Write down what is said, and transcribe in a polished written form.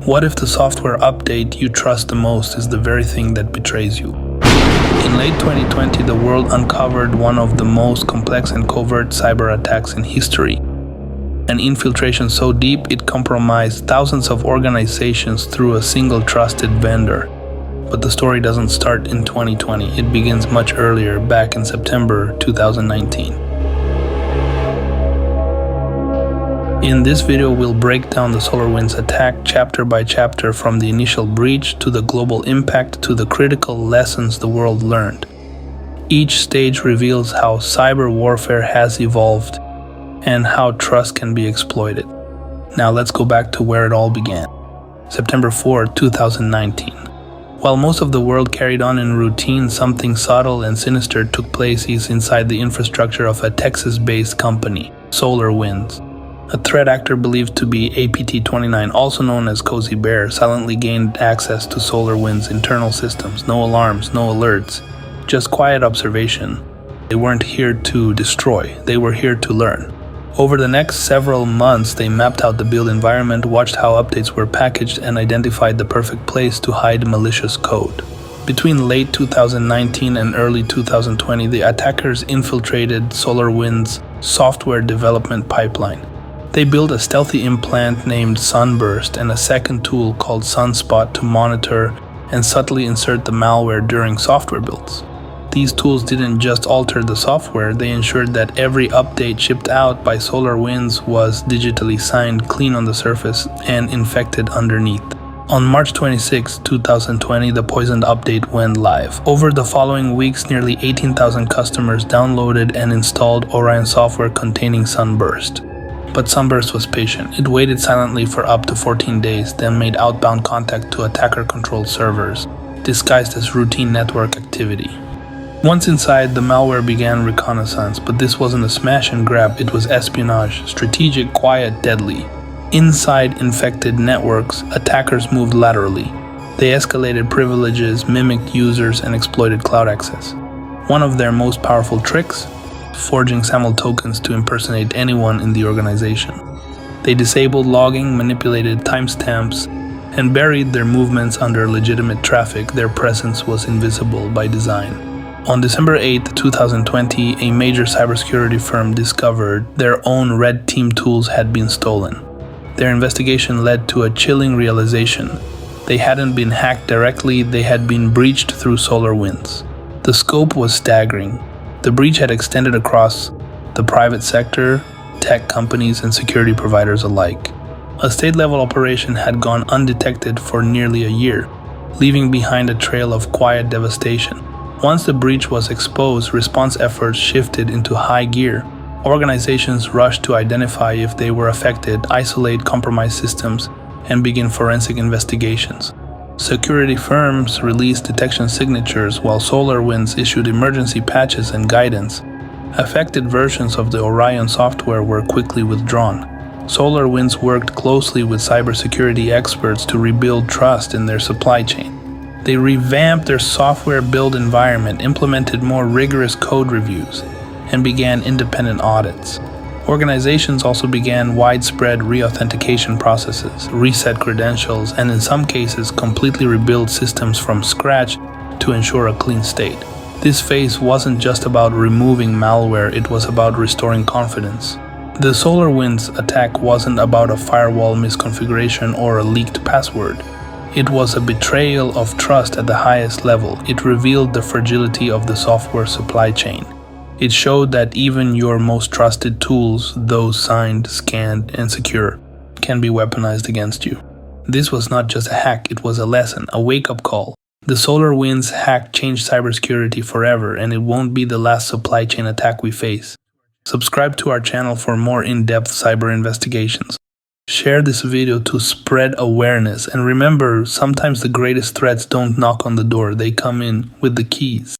What if the software update you trust the most is the very thing that betrays you? In late 2020, the world uncovered one of the most complex and covert cyber attacks in history. An infiltration so deep it compromised thousands of organizations through a single trusted vendor. But the story doesn't start in 2020, it begins much earlier, back in September 2019. In this video, we'll break down the SolarWinds attack chapter by chapter, from the initial breach to the global impact to the critical lessons the world learned. Each stage reveals how cyber warfare has evolved and how trust can be exploited. Now let's go back to where it all began. September 4, 2019. While most of the world carried on in routine, something subtle and sinister took place inside the infrastructure of a Texas-based company, SolarWinds. A threat actor believed to be APT-29, also known as Cozy Bear, silently gained access to SolarWinds' internal systems. No alarms, no alerts, just quiet observation. They weren't here to destroy, they were here to learn. Over the next several months, they mapped out the build environment, watched how updates were packaged, and identified the perfect place to hide malicious code. Between late 2019 and early 2020, the attackers infiltrated SolarWinds' software development pipeline. They built a stealthy implant named SUNBURST and a second tool called SUNSPOT to monitor and subtly insert the malware during software builds. These tools didn't just alter the software, they ensured that every update shipped out by SolarWinds was digitally signed, clean on the surface, and infected underneath. On March 26, 2020, the poisoned update went live. Over the following weeks, nearly 18,000 customers downloaded and installed Orion software containing SUNBURST. But SUNBURST was patient. It waited silently for up to 14 days, then made outbound contact to attacker-controlled servers, disguised as routine network activity. Once inside, the malware began reconnaissance, but this wasn't a smash and grab, it was espionage, strategic, quiet, deadly. Inside infected networks, attackers moved laterally. They escalated privileges, mimicked users, and exploited cloud access. One of their most powerful tricks? Forging SAML tokens to impersonate anyone in the organization. They disabled logging, manipulated timestamps, and buried their movements under legitimate traffic. Their presence was invisible by design. On December 8, 2020, a major cybersecurity firm discovered their own red team tools had been stolen. Their investigation led to a chilling realization. They hadn't been hacked directly, they had been breached through SolarWinds. The scope was staggering. The breach had extended across the private sector, tech companies, and security providers alike. A state-level operation had gone undetected for nearly a year, leaving behind a trail of quiet devastation. Once the breach was exposed, response efforts shifted into high gear. Organizations rushed to identify if they were affected, isolate compromised systems, and begin forensic investigations. Security firms released detection signatures while SolarWinds issued emergency patches and guidance. Affected versions of the Orion software were quickly withdrawn. SolarWinds worked closely with cybersecurity experts to rebuild trust in their supply chain. They revamped their software build environment, implemented more rigorous code reviews, and began independent audits. Organizations also began widespread re-authentication processes, reset credentials, and in some cases completely rebuild systems from scratch to ensure a clean state. This phase wasn't just about removing malware, it was about restoring confidence. The SolarWinds attack wasn't about a firewall misconfiguration or a leaked password. It was a betrayal of trust at the highest level. It revealed the fragility of the software supply chain. It showed that even your most trusted tools, those signed, scanned, and secure, can be weaponized against you. This was not just a hack, it was a lesson, a wake-up call. The SolarWinds hack changed cybersecurity forever, and it won't be the last supply chain attack we face. Subscribe to our channel for more in-depth cyber investigations. Share this video to spread awareness, and remember, sometimes the greatest threats don't knock on the door, they come in with the keys.